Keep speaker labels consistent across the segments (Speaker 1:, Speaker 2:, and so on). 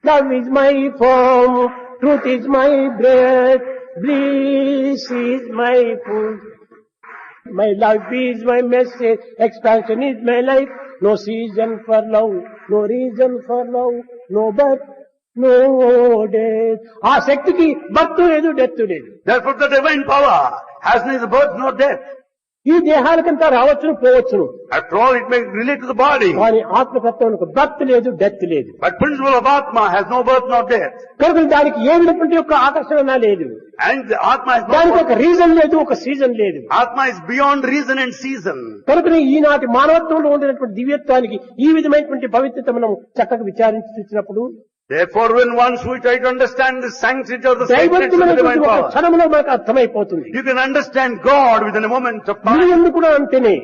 Speaker 1: Love is my form, truth is my breath, bliss is my food. My life is my message, expansion is my life. No season for love, no reason for love, no birth, no death. ఆ శక్తికి birth లేదు, death లేదు.
Speaker 2: Therefore the divine power has neither birth nor death.
Speaker 1: ఈ దేహానికంతా రావచ్చును పోవచ్చును,
Speaker 2: After all, it may relate to the body.
Speaker 1: కానీ ఆత్మతత్వానికి birth లేదు, death లేదు.
Speaker 2: But principle of Atma has no birth nor death.
Speaker 1: కనుక దానికి ఏ విధటువంటి యొక్క ఆకర్షణ లేదు,
Speaker 2: And the Atma has
Speaker 1: దానికి
Speaker 2: no
Speaker 1: ఒక రీజన్ లేదు, ఒక సీజన్ లేదు.
Speaker 2: Atma is beyond reason and season.
Speaker 1: కనుకనే ఈనాటి మానవత్వంలో ఉండినటువంటి దివ్యత్వానికి ఈ విధమైనటువంటి పవిత్రత మనం చక్కగా విచారించి చూసినప్పుడు
Speaker 2: Therefore, when once we try to understand the sanctity of the sacredness of the divine
Speaker 1: దైవత్వమైనటువంటి ఒక
Speaker 2: power,
Speaker 1: క్షణంలో మనకు అర్థమైపోతుంది.
Speaker 2: you can understand God within a moment of
Speaker 1: me
Speaker 2: time.
Speaker 1: ఎందుకు కూడా అంతేనే.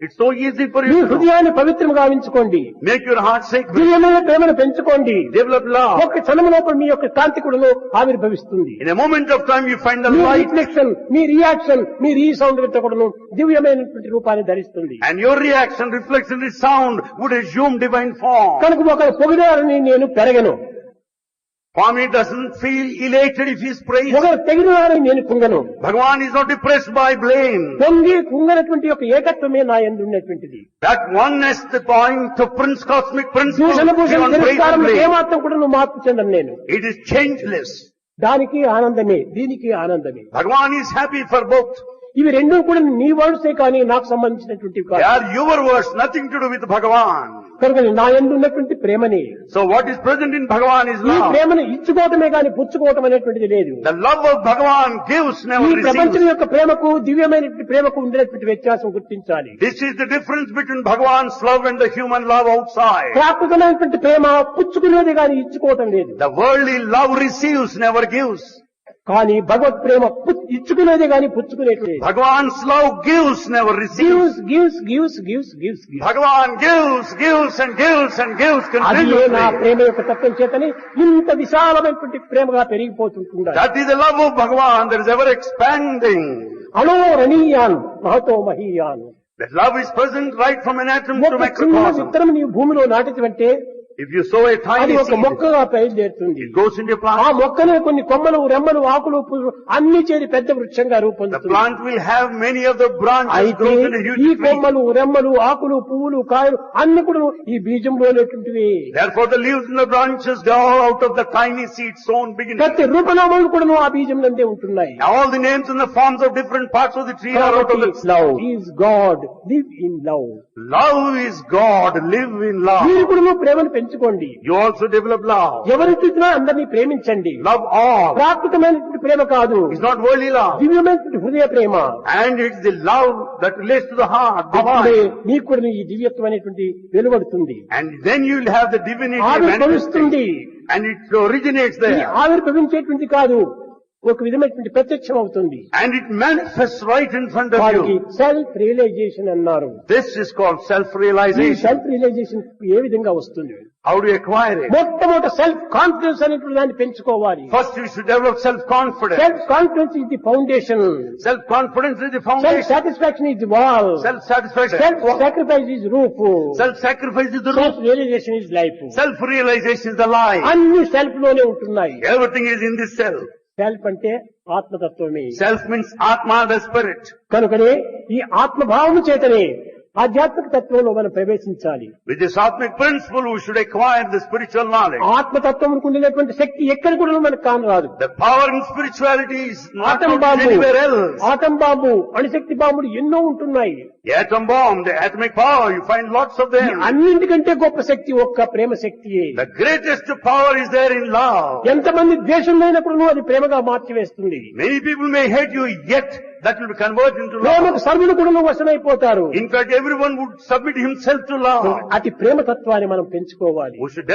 Speaker 2: It's so easy for
Speaker 1: me
Speaker 2: you to know.
Speaker 1: హృదయాన్ని పవిత్రంగా గావించుకోండి,
Speaker 2: Make your heart sacred.
Speaker 1: దివ్యమైన ప్రేమను పెంచుకోండి.
Speaker 2: Develop love.
Speaker 1: ఒక క్షణం లోపల మీ యొక్క కాంతి కూడా ఆవిర్భవిస్తుంది.
Speaker 2: In a moment of time, you find the
Speaker 1: me
Speaker 2: light,
Speaker 1: reflection, me reaction, me resound కూడా దివ్యమైనటువంటి రూపాన్ని ధరిస్తుంది.
Speaker 2: and your reaction, reflection, and sound would assume divine form.
Speaker 1: కనుక ఒకరు పొగిడారని నేను పెరగను,
Speaker 2: Swami doesn't feel elated if he is praised.
Speaker 1: ఒకరు తెగినారని నేను కుంగను.
Speaker 2: Bhagavan is not depressed by blame.
Speaker 1: పొంగి కుంగనటువంటి యొక్క ఏకత్వమే నా యందు ఉన్నటువంటిది.
Speaker 2: That oneness, the point of cosmic principle,
Speaker 1: దూషణ భూషణ
Speaker 2: beyond praise and
Speaker 1: తిరస్కారం
Speaker 2: blame.
Speaker 1: ఏమాత్రం కూడా నువ్వు మార్పు చెందను నేను.
Speaker 2: It is changeless.
Speaker 1: దానికి ఆనందమే, దీనికి ఆనందమే.
Speaker 2: Bhagavan is happy for both.
Speaker 1: ఇవి రెండూ కూడా నీ వర్డ్సే కానీ నాకు సంబంధించినటువంటివి
Speaker 2: They
Speaker 1: కాదు.
Speaker 2: are your words, nothing to do with Bhagavan.
Speaker 1: కనుక నా యందు ఉన్నటువంటి ప్రేమని,
Speaker 2: So what is present in Bhagavan is
Speaker 1: ఈ
Speaker 2: love.
Speaker 1: ప్రేమను ఇచ్చుకోవటమే కానీ పుచ్చుకోవటం అనేటువంటిది లేదు.
Speaker 2: The love of Bhagavan gives,
Speaker 1: ఈ
Speaker 2: never
Speaker 1: ప్రపంచం
Speaker 2: receives.
Speaker 1: యొక్క ప్రేమకు దివ్యమైనటువంటి ప్రేమకు ఉండేటువంటి వ్యత్యాసం గుర్తించాలి.
Speaker 2: This is the difference between Bhagavan's love and the human love outside.
Speaker 1: ప్రాకృతమైనటువంటి ప్రేమ పుచ్చుకునేది కానీ ఇచ్చుకోవటం లేదు.
Speaker 2: The worldly love receives, never gives.
Speaker 1: కానీ భగవత్ ప్రేమ ఇచ్చుకునేదే కానీ పుచ్చుకునేది.
Speaker 2: Bhagavan's love gives, never receives.
Speaker 1: Gives gives gives gives gives gives.
Speaker 2: Bhagavan gives, gives and gives and gives
Speaker 1: అది నా
Speaker 2: continuously.
Speaker 1: ప్రేమ యొక్క తత్వం చేతని ఇంత విశాలమైనటువంటి ప్రేమగా పెరిగిపోతుంటుంది.
Speaker 2: That is the love of Bhagavan that is ever expanding.
Speaker 1: అణో రణీయాన్ Mahato మహీయాన్.
Speaker 2: That love is present right from an atom to
Speaker 1: ఒక చిన్న
Speaker 2: macrocosm.
Speaker 1: విత్తనం నీవు భూమిలో నాటితే
Speaker 2: If you sow a
Speaker 1: అది
Speaker 2: tiny
Speaker 1: ఒక
Speaker 2: seed,
Speaker 1: మొక్కగా బయలుదేరుతుంది.
Speaker 2: it goes into a
Speaker 1: ఆ
Speaker 2: plant.
Speaker 1: మొక్కనే కొన్ని కొమ్మలు, రెమ్మలు, ఆకులు, పువ్వులు అన్ని చేరి పెద్ద వృక్షంగా
Speaker 2: The
Speaker 1: రూపొందుతుంది.
Speaker 2: plant will have many of the branches
Speaker 1: అయితే
Speaker 2: grows into a
Speaker 1: ఈ
Speaker 2: huge tree.
Speaker 1: కొమ్మలు, రెమ్మలు, ఆకులు, పువ్వులు, కాయలు అన్ని కూడా ఈ బీజంలోనేటువంటివి.
Speaker 2: Therefore the leaves and the branches go out of the tiny seed sown beginning.
Speaker 1: ప్రతి రూపనామాలు కూడా ఆ బీజం నందే ఉంటున్నాయి.
Speaker 2: All the names and the forms of different parts of the tree are out of the
Speaker 1: love is God, live in love.
Speaker 2: Love is God, live in
Speaker 1: మీరు
Speaker 2: love.
Speaker 1: కూడా ప్రేమను పెంచుకోండి.
Speaker 2: You also develop love.
Speaker 1: ఎవరి చూసినా అందరినీ ప్రేమించండి.
Speaker 2: Love all.
Speaker 1: ప్రాకృతమైనటువంటి ప్రేమ కాదు,
Speaker 2: It's not worldly love.
Speaker 1: దివ్యమైనటువంటి హృదయ ప్రేమ.
Speaker 2: And it's the love that relates to the heart,
Speaker 1: అప్పుడే
Speaker 2: divine.
Speaker 1: నీకు కూడా ఈ దివ్యత్వం అనేటువంటి వెలువడుతుంది,
Speaker 2: And then you'll have the divinity
Speaker 1: ఆవిర్భవిస్తుంది.
Speaker 2: manifesting. And it originates
Speaker 1: ఈ
Speaker 2: there.
Speaker 1: ఆవిర్భవించేటువంటి కాదు, ఒక విధమైనటువంటి ప్రత్యక్షం అవుతుంది.
Speaker 2: And it manifests right in front of
Speaker 1: వారికి
Speaker 2: you.
Speaker 1: సెల్ఫ్ రియలైజేషన్ అన్నారు.
Speaker 2: This is called
Speaker 1: ఈ
Speaker 2: self-realization.
Speaker 1: సెల్ఫ్ రియలైజేషన్ ఏ విధంగా వస్తుంది?
Speaker 2: How do you acquire it?
Speaker 1: మొట్టమొదటి సెల్ఫ్ కాన్ఫిడెన్స్ అనేటువంటి దాన్ని పెంచుకోవాలి.
Speaker 2: First you should develop self-confidence.
Speaker 1: Self confidence is the foundation.
Speaker 2: Self-confidence is the
Speaker 1: self
Speaker 2: foundation.
Speaker 1: Satisfaction is the wall.
Speaker 2: Self-satisfaction.
Speaker 1: Self sacrifice is roof.
Speaker 2: Self-sacrifice is the
Speaker 1: self
Speaker 2: roof.
Speaker 1: Realisation is life.
Speaker 2: Self-realization is the life.
Speaker 1: అన్ని self లోనే ఉంటున్నాయి.
Speaker 2: Everything is in this self.
Speaker 1: Self అంటే ఆత్మతత్వమే.
Speaker 2: Self means Atma, the spirit.
Speaker 1: కనుకనే ఈ ఆత్మభావము చేతనే ఆధ్యాత్మిక తత్వంలో మనం ప్రవేశించాలి.
Speaker 2: With this Atmic principle, we should acquire the spiritual knowledge.
Speaker 1: ఆత్మతత్వంకు ఉండేటువంటి శక్తి ఎక్కడ కూడా మనకు కానరాదు.
Speaker 2: The power in spirituality is not
Speaker 1: atom
Speaker 2: found
Speaker 1: bomb,
Speaker 2: anywhere else.
Speaker 1: Atom bomb, అణుశక్తి బాంబులు ఎన్నో ఉంటున్నాయి.
Speaker 2: The atom bomb, the atomic power, you find lots of
Speaker 1: ఈ
Speaker 2: them.
Speaker 1: అన్నింటికంటే గొప్ప శక్తి ఒక్క ప్రేమ శక్తియే.
Speaker 2: The greatest power is there in love.
Speaker 1: ఎంతమంది ద్వేషమైనప్పుడు అది ప్రేమగా మార్చివేస్తుంది.
Speaker 2: Many people may hate you, yet that will convert into
Speaker 1: ప్రేమకు
Speaker 2: love.
Speaker 1: సర్వులు కూడా వశమైపోతారు.
Speaker 2: In fact, everyone would submit himself to love.
Speaker 1: అతి ప్రేమ తత్వాన్ని మనం పెంచుకోవాలి.
Speaker 2: We should